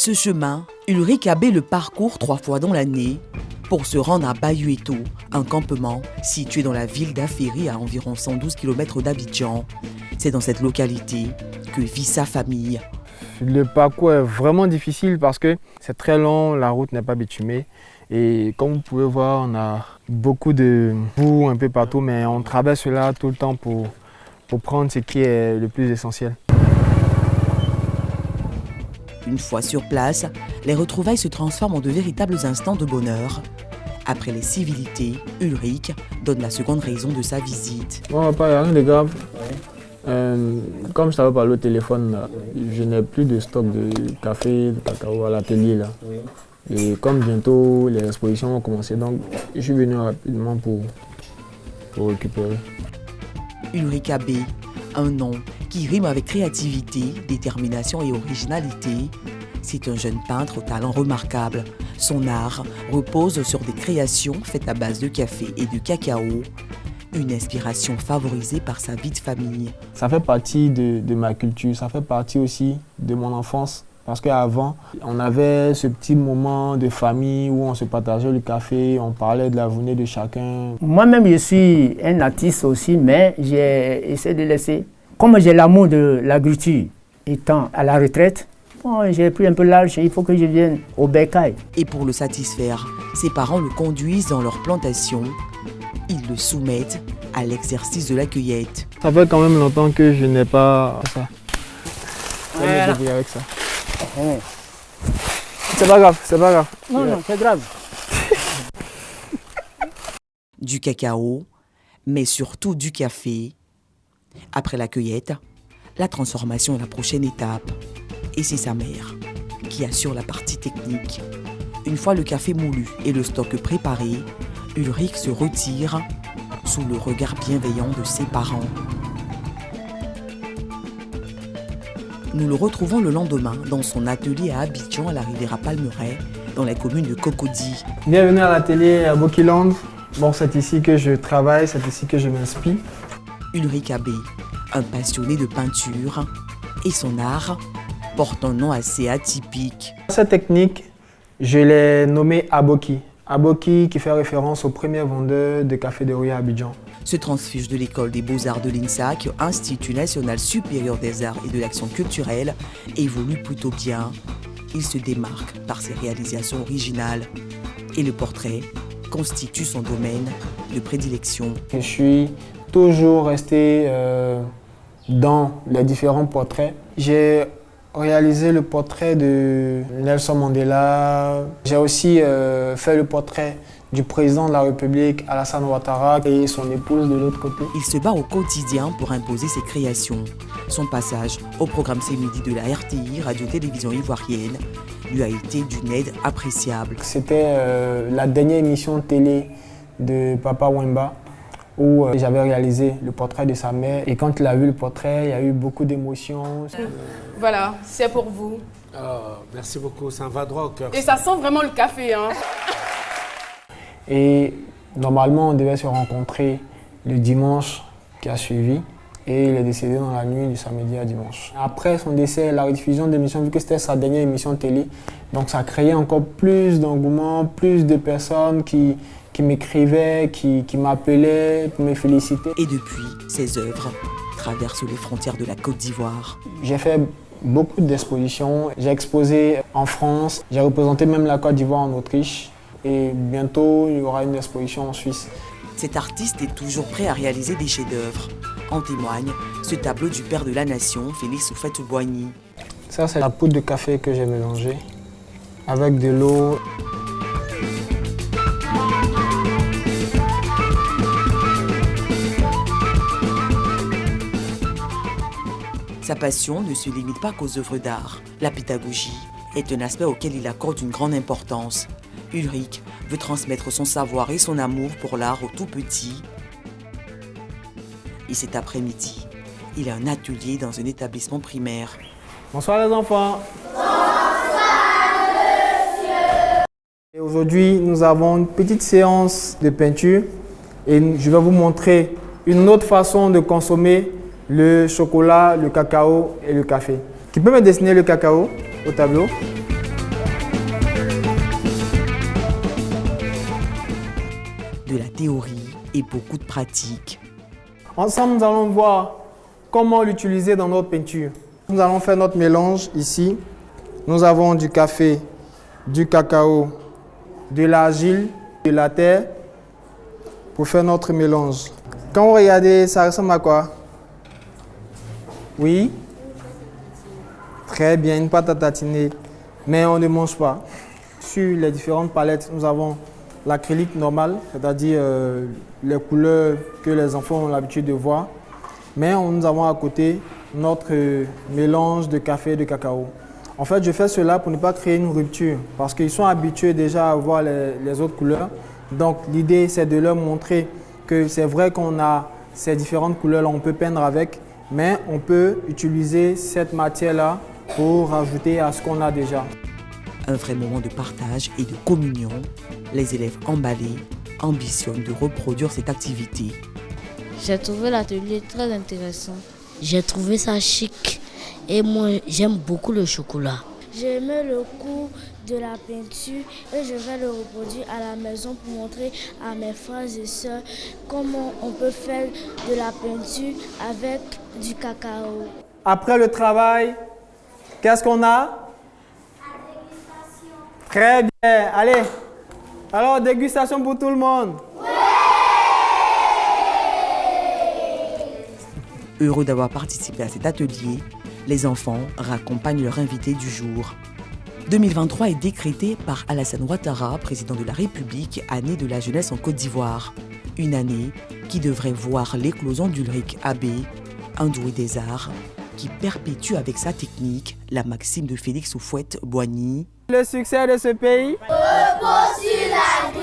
Ce chemin, Ulrich Abbé le parcourt 3 fois dans l'année pour se rendre à Bayueto, un campement situé dans la ville d'Aféry à environ 112 km d'Abidjan. C'est dans cette localité que vit sa famille. Le parcours est vraiment difficile parce que c'est très long, la route n'est pas bitumée. Et comme vous pouvez voir, on a beaucoup de boue un peu partout, mais on traverse là tout le temps pour prendre ce qui est le plus essentiel. Une fois sur place, les retrouvailles se transforment en de véritables instants de bonheur. Après les civilités, Ulrich donne la seconde raison de sa visite. Bon, papa, il n'y a rien de grave. Comme je t'avais parlé au téléphone, là, je n'ai plus de stock de café, de cacao à l'atelier. Là. Et comme bientôt les expositions vont commencer, donc je suis venu rapidement pour récupérer. Ulrich Abbé, un nom qui rime avec créativité, détermination et originalité. C'est un jeune peintre au talent remarquable. Son art repose sur des créations faites à base de café et de cacao. Une inspiration favorisée par sa vie de famille. Ça fait partie de ma culture, ça fait partie aussi de mon enfance. Parce qu'avant, on avait ce petit moment de famille où on se partageait le café, on parlait de la journée de chacun. Moi-même, je suis un artiste aussi, mais j'ai essayé de laisser. Comme j'ai l'amour de l'agriculture, étant à la retraite, j'ai pris un peu l'âge, il faut que je vienne au bécail. Et pour le satisfaire, ses parents le conduisent dans leur plantation. Ils le soumettent à l'exercice de la cueillette. Ça fait quand même longtemps que je n'ai pas ça. Je vais me débrouiller avec ça. C'est pas grave, c'est pas grave. Non, c'est grave. Du cacao, mais surtout du café. Après la cueillette, la transformation est la prochaine étape. Et c'est sa mère qui assure la partie technique. Une fois le café moulu et le stock préparé, Ulrich se retire sous le regard bienveillant de ses parents. Nous le retrouvons le lendemain dans son atelier à Abidjan, à la Riviera Palmeraie, dans la commune de Cocody. Bienvenue à l'atelier à Bokiland. Bon, c'est ici que je travaille, c'est ici que je m'inspire. Ulrich Abbé, un passionné de peinture, et son art porte un nom assez atypique. Cette technique, je l'ai nommée Aboki. Aboki qui fait référence au premier vendeur de café de rue à Abidjan. Ce transfuge de l'école des beaux-arts de l'INSAC, Institut national supérieur des arts et de l'action culturelle, évolue plutôt bien. Il se démarque par ses réalisations originales. Et le portrait constitue son domaine de prédilection. Je suis toujours resté dans les différents portraits. J'ai réalisé le portrait de Nelson Mandela. J'ai aussi fait le portrait du président de la République, Alassane Ouattara, et son épouse de l'autre côté. Il se bat au quotidien pour imposer ses créations. Son passage au programme C'est Midi de la RTI, Radio-Télévision Ivoirienne, lui a été d'une aide appréciable. C'était la dernière émission télé de Papa Wemba, où j'avais réalisé le portrait de sa mère. Et quand il a vu le portrait, il y a eu beaucoup d'émotions. Voilà, c'est pour vous. Merci beaucoup, ça me va droit au cœur. Et ça sent vraiment le café, hein. Et normalement, on devait se rencontrer le dimanche qui a suivi. Et il est décédé dans la nuit du samedi à dimanche. Après son décès, la rediffusion de l'émission, vu que c'était sa dernière émission télé, donc ça a créé encore plus d'engouement, plus de personnes qui m'écrivaient, qui m'appelaient pour me féliciter. Et depuis, ses œuvres traversent les frontières de la Côte d'Ivoire. J'ai fait beaucoup d'expositions. J'ai exposé en France, j'ai représenté même la Côte d'Ivoire en Autriche. Et bientôt, il y aura une exposition en Suisse. Cet artiste est toujours prêt à réaliser des chefs-d'œuvre. En témoigne ce tableau du père de la nation, Félix Houphouët-Boigny. Ça, c'est la poudre de café que j'ai mélangée avec de l'eau. Sa passion ne se limite pas qu'aux œuvres d'art. La pédagogie est un aspect auquel il accorde une grande importance. Ulrich veut transmettre son savoir et son amour pour l'art aux tout petits. Et cet après-midi, il a un atelier dans un établissement primaire. Bonsoir les enfants. Bonsoir monsieur. Et aujourd'hui, nous avons une petite séance de peinture et je vais vous montrer une autre façon de consommer le chocolat, le cacao et le café. Qui peut me dessiner le cacao au tableau? de la théorie et beaucoup de pratique. Ensemble, nous allons voir comment l'utiliser dans notre peinture. Nous allons faire notre mélange ici. Nous avons du café, du cacao, de l'argile, de la terre pour faire notre mélange. Quand vous regardez, ça ressemble à quoi? Oui? Très bien, une pâte à tartiner, mais on ne mange pas. Sur les différentes palettes, nous avons l'acrylique normal, c'est-à-dire les couleurs que les enfants ont l'habitude de voir. Mais nous avons à côté notre mélange de café et de cacao. En fait, je fais cela pour ne pas créer une rupture parce qu'ils sont habitués déjà à voir les autres couleurs. Donc, l'idée, c'est de leur montrer que c'est vrai qu'on a ces différentes couleurs-là, on peut peindre avec, mais on peut utiliser cette matière-là pour rajouter à ce qu'on a déjà. Un vrai moment de partage et de communion. Les élèves emballés ambitionnent de reproduire cette activité. J'ai trouvé l'atelier très intéressant. J'ai trouvé ça chic et moi j'aime beaucoup le chocolat. J'ai aimé le cours de la peinture et je vais le reproduire à la maison pour montrer à mes frères et sœurs comment on peut faire de la peinture avec du cacao. Après le travail, qu'est-ce qu'on a? Très bien, allez. Alors, dégustation pour tout le monde. Heureux d'avoir participé à cet atelier, les enfants raccompagnent leur invité du jour. 2023 est décrété par Alassane Ouattara, président de la République, année de la jeunesse en Côte d'Ivoire. Une année qui devrait voir l'éclosion d'Ulrich Abbé, un doué des arts, qui perpétue avec sa technique la maxime de Félix Houphouët-Boigny. Le succès de ce pays repose sur la